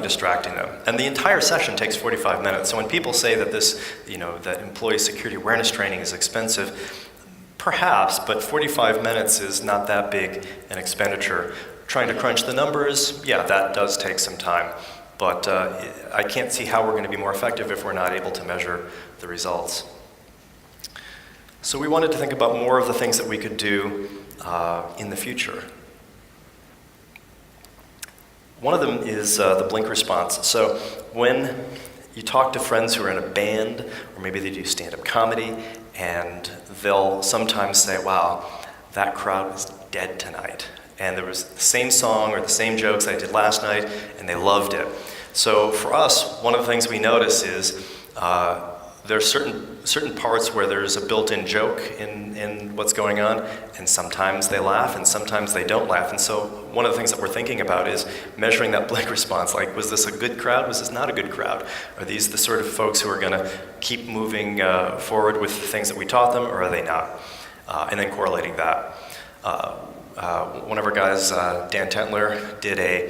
distracting them. And the entire session takes 45 minutes. So when people say that that employee security awareness training is expensive, perhaps, but 45 minutes is not that big an expenditure. Trying to crunch the numbers, yeah, that does take some time. But I can't see how we're going to be more effective if we're not able to measure the results. So we wanted to think about more of the things that we could do in the future. One of them is the blink response. So when you talk to friends who are in a band, or maybe they do stand-up comedy, and they'll sometimes say, wow, that crowd was dead tonight. And there was the same song or the same jokes I did last night, and they loved it. So for us, one of the things we notice is there's certain parts where there's a built-in joke in what's going on, and sometimes they laugh and sometimes they don't laugh. And so one of the things that we're thinking about is measuring that blink response. Like, was this a good crowd? Was this not a good crowd? Are these the sort of folks who are going to keep moving forward with the things that we taught them, or are they not? And then correlating that. One of our guys, Dan Tentler, did a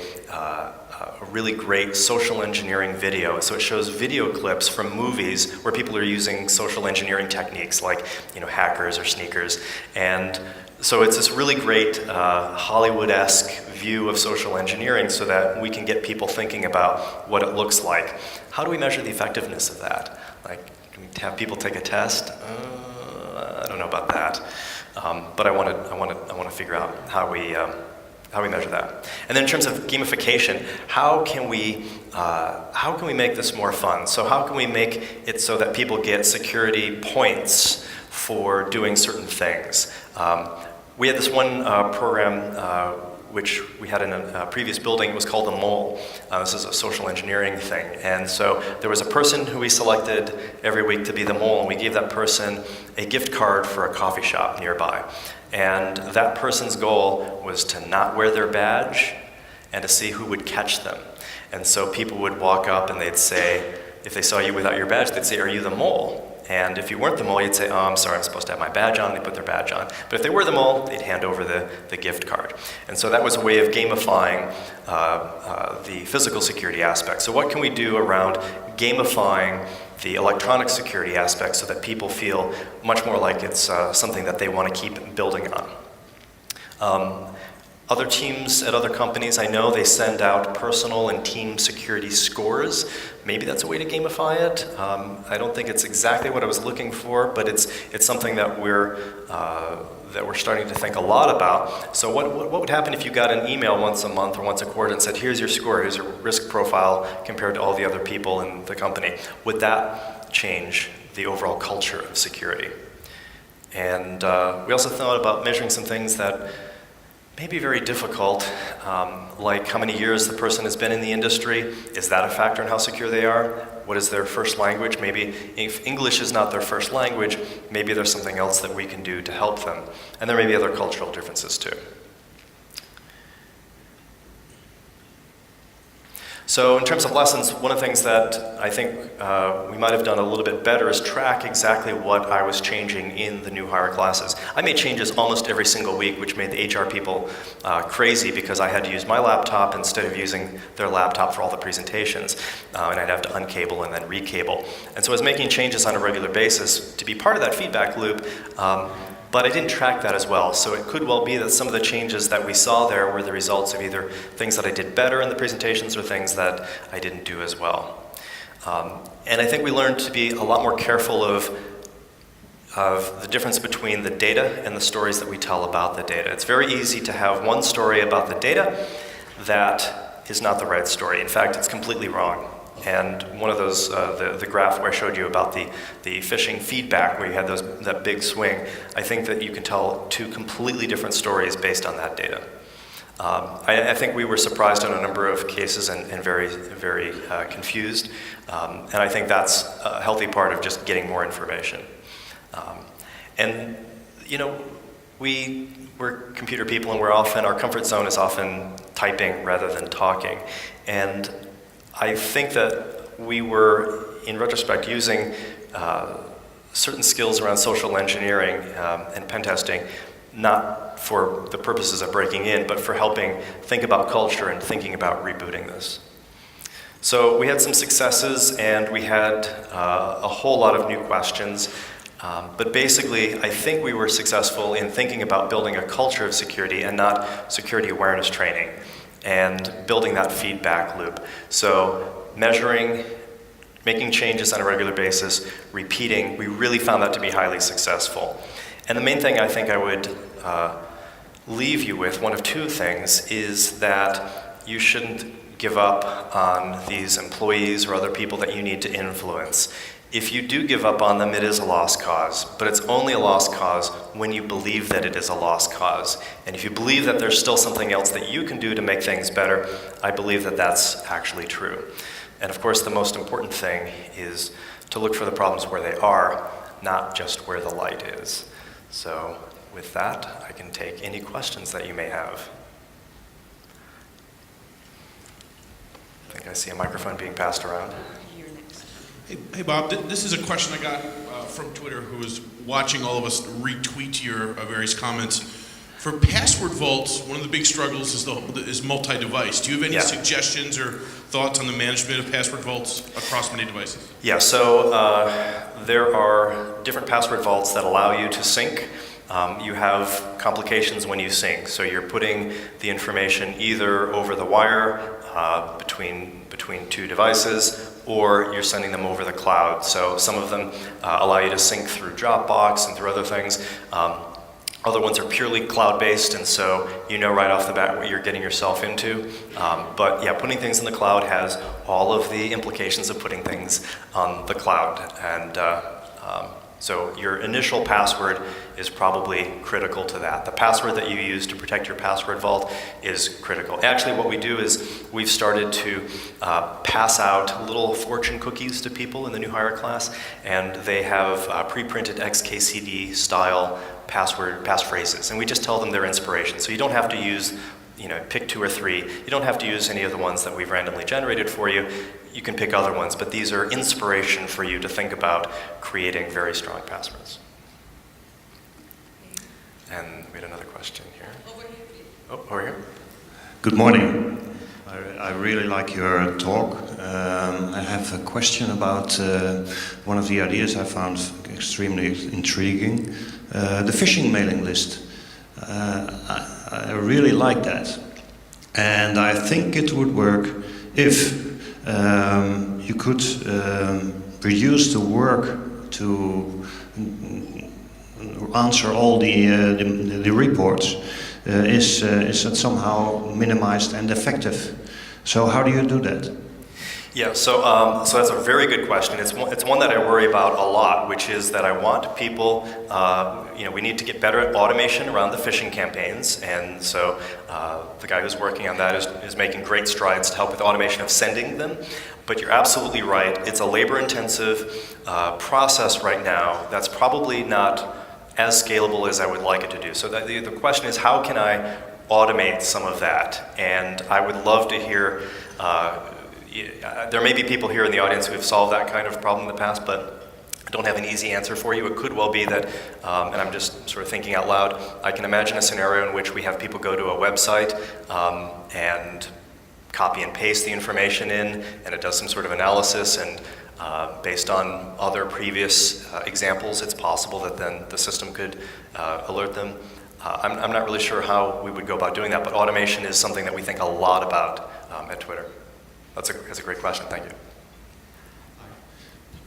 really great social engineering video. So it shows video clips from movies where people are using social engineering techniques like, hackers or sneakers. And so it's this really great Hollywood-esque view of social engineering so that we can get people thinking about what it looks like. How do we measure the effectiveness of that? Like, can we have people take a test? I don't know about that. But I want to figure out how we measure that. And then in terms of gamification, how can we make this more fun? So how can we make it so that people get security points for doing certain things? We had this one program which we had in a previous building. It was called The Mole. This is a social engineering thing. And so there was a person who we selected every week to be the mole, and we gave that person a gift card for a coffee shop nearby. And that person's goal was to not wear their badge and to see who would catch them. And so people would walk up and they'd say, if they saw you without your badge, they'd say, "Are you the mole?" And if you weren't the mole, you'd say, "Oh, I'm sorry, I'm supposed to have my badge on." They put their badge on. But if they were the mole, they'd hand over the gift card. And so that was a way of gamifying the physical security aspect. So what can we do around gamifying the electronic security aspect so that people feel much more like it's something that they want to keep building on? Other teams at other companies, I know they send out personal and team security scores. Maybe that's a way to gamify it. I don't think it's exactly what I was looking for, but it's something that we're starting to think a lot about. So what would happen if you got an email once a month or once a quarter and said, "Here's your score, here's your risk profile compared to all the other people in the company"? Would that change the overall culture of security? And we also thought about measuring some things that may be very difficult, like how many years the person has been in the industry. Is that a factor in how secure they are? What is their first language? Maybe if English is not their first language, maybe there's something else that we can do to help them. And there may be other cultural differences too. So in terms of lessons, one of the things that I think we might have done a little bit better is track exactly what I was changing in the new hire classes. I made changes almost every single week, which made the HR people crazy because I had to use my laptop instead of using their laptop for all the presentations. And I'd have to uncable and then recable. And so I was making changes on a regular basis to be part of that feedback loop. But I didn't track that as well, so it could well be that some of the changes that we saw there were the results of either things that I did better in the presentations or things that I didn't do as well. And I think we learned to be a lot more careful of the difference between the data and the stories that we tell about the data. It's very easy to have one story about the data that is not the right story. In fact, it's completely wrong. And one of those, the graph where I showed you about the phishing feedback, where you had that big swing, I think that you can tell two completely different stories based on that data. I think we were surprised in a number of cases and very, very confused. And I think that's a healthy part of just getting more information. And, you know, we're computer people, and our comfort zone is often typing rather than talking. And I think that we were, in retrospect, using certain skills around social engineering and pen testing, not for the purposes of breaking in, but for helping think about culture and thinking about rebooting this. So we had some successes, and we had a whole lot of new questions. But basically, I think we were successful in thinking about building a culture of security and not security awareness training, and building that feedback loop. So measuring, making changes on a regular basis, repeating, we really found that to be highly successful. And the main thing I think I would leave you with, one of two things, is that you shouldn't give up on these employees or other people that you need to influence. If you do give up on them, it is a lost cause, but it's only a lost cause when you believe that it is a lost cause. And if you believe that there's still something else that you can do to make things better, I believe that that's actually true. And of course, the most important thing is to look for the problems where they are, not just where the light is. So with that, I can take any questions that you may have. I think I see a microphone being passed around. Hey Bob, this is a question I got from Twitter, who was watching all of us retweet your various comments. For password vaults, one of the big struggles is multi-device. Do you have any suggestions or thoughts on the management of password vaults across many devices? Yeah, so there are different password vaults that allow you to sync. You have complications when you sync, so you're putting the information either over the wire between two devices, or you're sending them over the cloud. So some of them allow you to sync through Dropbox and through other things. Other ones are purely cloud-based, and so you know right off the bat what you're getting yourself into. But yeah, putting things in the cloud has all of the implications of putting things on the cloud. And so your initial password is probably critical to that. The password that you use to protect your password vault is critical. Actually, what we do is we've started to pass out little fortune cookies to people in the new hire class, and they have pre-printed XKCD style passphrases, and we just tell them their inspiration. So you don't have to use, pick 2 or 3. You don't have to use any of the ones that we've randomly generated for you. You can pick other ones, but these are inspiration for you to think about creating very strong passwords. And we had another question here. Oh, over here. Good morning. I really like your talk. I have a question about one of the ideas I found extremely intriguing. The phishing mailing list. I really like that. And I think it would work if you could reduce the work to answer all the reports. Is that somehow minimized and effective? So how do you do that? Yeah, so that's a very good question. It's one that I worry about a lot, which is that I want people, we need to get better at automation around the phishing campaigns, and so the guy who's working on that is making great strides to help with automation of sending them. But you're absolutely right. It's a labor-intensive process right now that's probably not as scalable as I would like it to do. So the question is, how can I automate some of that? And I would love to hear. There may be people here in the audience who have solved that kind of problem in the past, but I don't have an easy answer for you. It could well be that, and I'm just sort of thinking out loud, I can imagine a scenario in which we have people go to a website and copy and paste the information in, and it does some sort of analysis, and based on other previous examples, it's possible that then the system could alert them. I'm not really sure how we would go about doing that, but automation is something that we think a lot about at Twitter. That's a great question, thank you.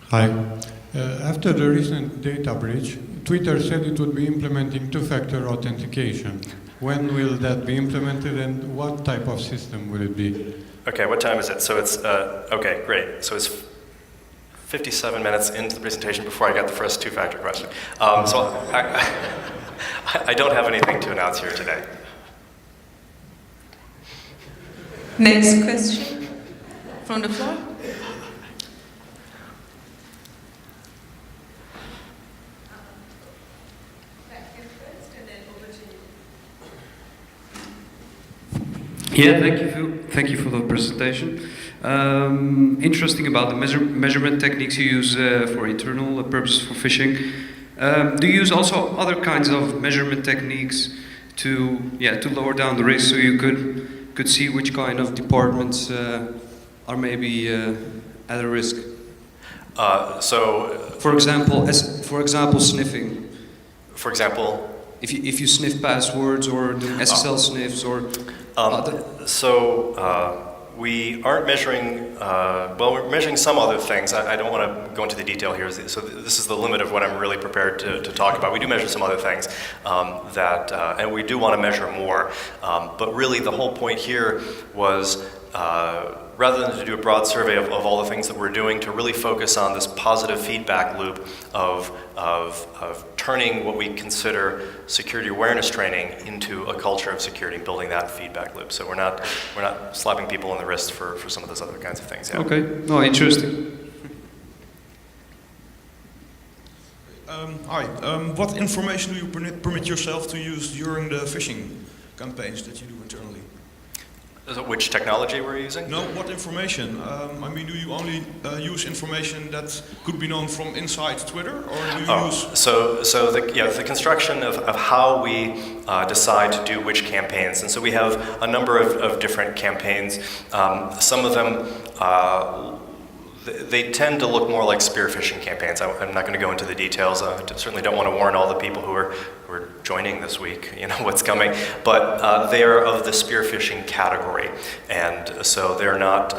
Hi. After the recent data breach, Twitter said it would be implementing two-factor authentication. When will that be implemented, and what type of system will it be? Okay, what time is it? So it's, okay, great. So it's 57 minutes into the presentation before I got the first two-factor question. So I don't have anything to announce here today. Next question from the floor. Yeah, thank you for the presentation. Interesting about the measurement techniques you use for internal purposes for phishing. Do you use also other kinds of measurement techniques to lower down the risk, so you could see which kind of departments are maybe at a risk? For example, sniffing. For example, if you sniff passwords or do SSL sniffs or. We aren't measuring, we're measuring some other things. I don't want to go into the detail here, so this is the limit of what I'm really prepared to talk about. We do measure some other things and we do want to measure more. But really the whole point here was, rather than to do a broad survey of all the things that we're doing, to really focus on this positive feedback loop of turning what we consider security awareness training into a culture of security, building that feedback loop. So we're not slapping people on the wrist for some of those other kinds of things. Yeah. Okay, no, interesting. Hi, what information do you permit yourself to use during the phishing campaigns that you do internally? Which technology we're using? No, what information? I mean, do you only use information that could be known from inside Twitter, or do you use? So the construction of how we decide to do which campaigns, and so we have a number of different campaigns. Some of them they tend to look more like spear phishing campaigns. I'm not going to go into the details. I certainly don't want to warn all the people who are joining this week, what's coming. But they are of the spear phishing category, and so they're not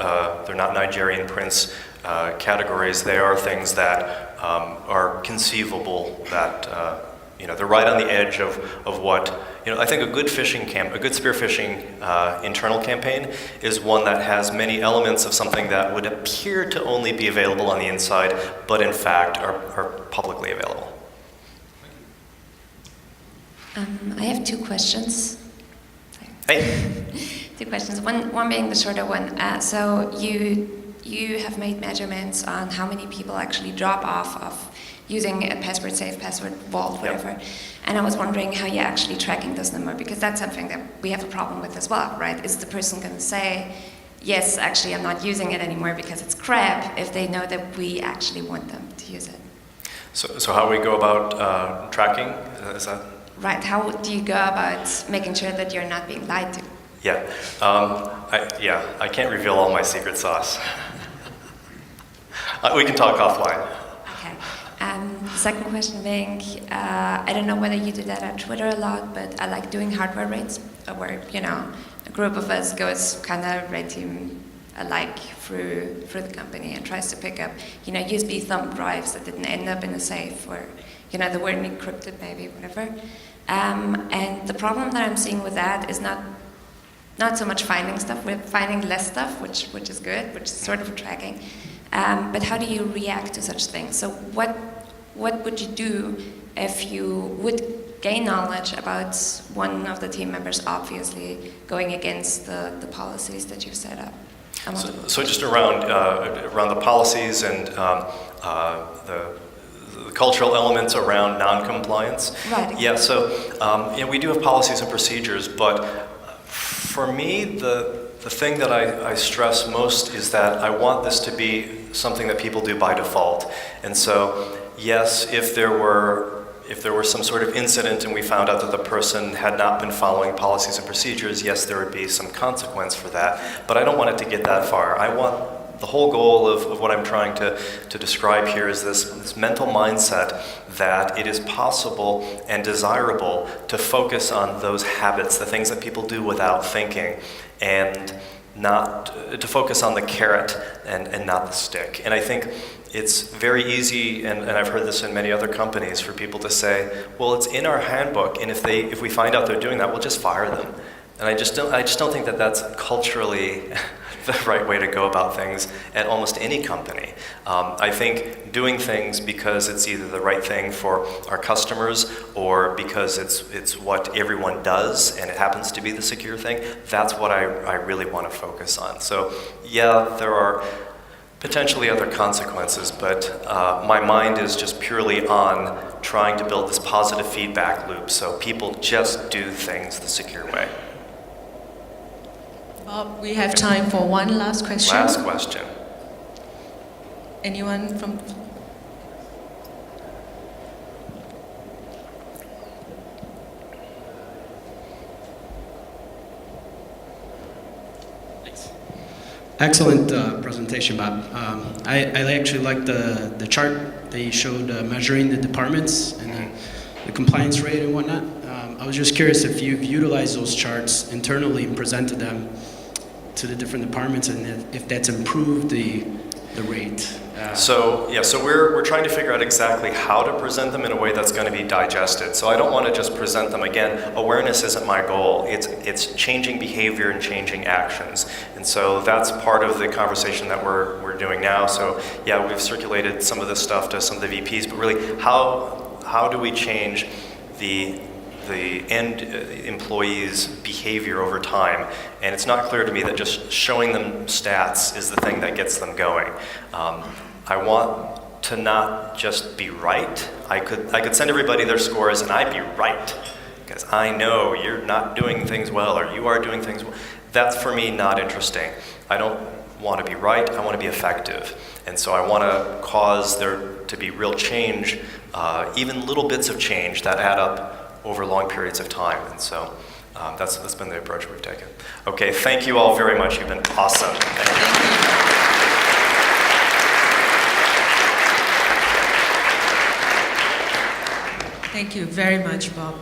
Nigerian prince categories. They are things that are conceivable, that they're right on the edge of what. I think a good spear phishing internal campaign is one that has many elements of something that would appear to only be available on the inside, but in fact are publicly available. I have two questions. Hey. Two questions. One being the shorter one. So you have made measurements on how many people actually drop off of using a password safe, password vault, whatever. Yep. And I was wondering how you're actually tracking this number, because that's something that we have a problem with as well, right? Is the person going to say, yes, actually I'm not using it anymore because it's crap, if they know that we actually want them to use it? So how we go about tracking? Is that? Right. How do you go about making sure that you're not being lied to? Yeah. I can't reveal all my secret sauce. We can talk offline. Okay. Second question being, I don't know whether you do that on Twitter a lot, but I like doing hardware raids, where a group of us goes kind of red team alike through the company and tries to pick up USB thumb drives that didn't end up in a safe, or that weren't encrypted, maybe, whatever. And the problem that I'm seeing with that is not not so much finding stuff, we're finding less stuff, which is good, which is sort of tracking. But how do you react to such things? So what would you do if you would gain knowledge about one of the team members obviously going against the policies that you've set up? So just around the policies and the cultural elements around non-compliance. Right. Yeah. So we do have policies and procedures, but for me, the thing that I stress most is that I want this to be something that people do by default. And so, yes, if there were some sort of incident and we found out that the person had not been following policies and procedures, yes, there would be some consequence for that. But I don't want it to get that far. I want the whole goal of what I'm trying to describe here is this mental mindset that it is possible and desirable to focus on those habits, the things that people do without thinking, and not to focus on the carrot and not the stick. And I think it's very easy, and I've heard this in many other companies, for people to say, well, it's in our handbook, and if we find out they're doing that, we'll just fire them. And I just don't think that that's culturally the right way to go about things at almost any company. I think doing things because it's either the right thing for our customers or because it's what everyone does and it happens to be the secure thing, that's what I really want to focus on. So yeah, there are potentially other consequences, but my mind is just purely on trying to build this positive feedback loop so people just do things the secure way. Bob, we have time for one last question. Last question. Anyone from? Excellent presentation, Bob. I actually like the chart that you showed measuring the departments and the compliance rate and whatnot. I was just curious if you've utilized those charts internally and presented them to the different departments, and if that's improved the rate. So we're trying to figure out exactly how to present them in a way that's going to be digested. So I don't want to just present them again. Awareness isn't my goal. It's changing behavior and changing actions. And so that's part of the conversation that we're doing now. So yeah, we've circulated some of this stuff to some of the VPs, but really how do we change the end employees' behavior over time? And it's not clear to me that just showing them stats is the thing that gets them going. I want to not just be right. I could send everybody their scores and I'd be right because I know you're not doing things well or you are doing things well. That's for me not interesting. I don't want to be right, I want to be effective. And so I want to cause there to be real change, even little bits of change that add up over long periods of time. And so that's been the approach we've taken. Okay, thank you all very much. You've been awesome. Thank you. Thank you very much, Bob.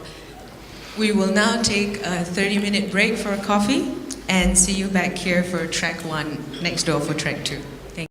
We will now take a 30-minute break for a coffee and see you back here for track 1, next door for track 2.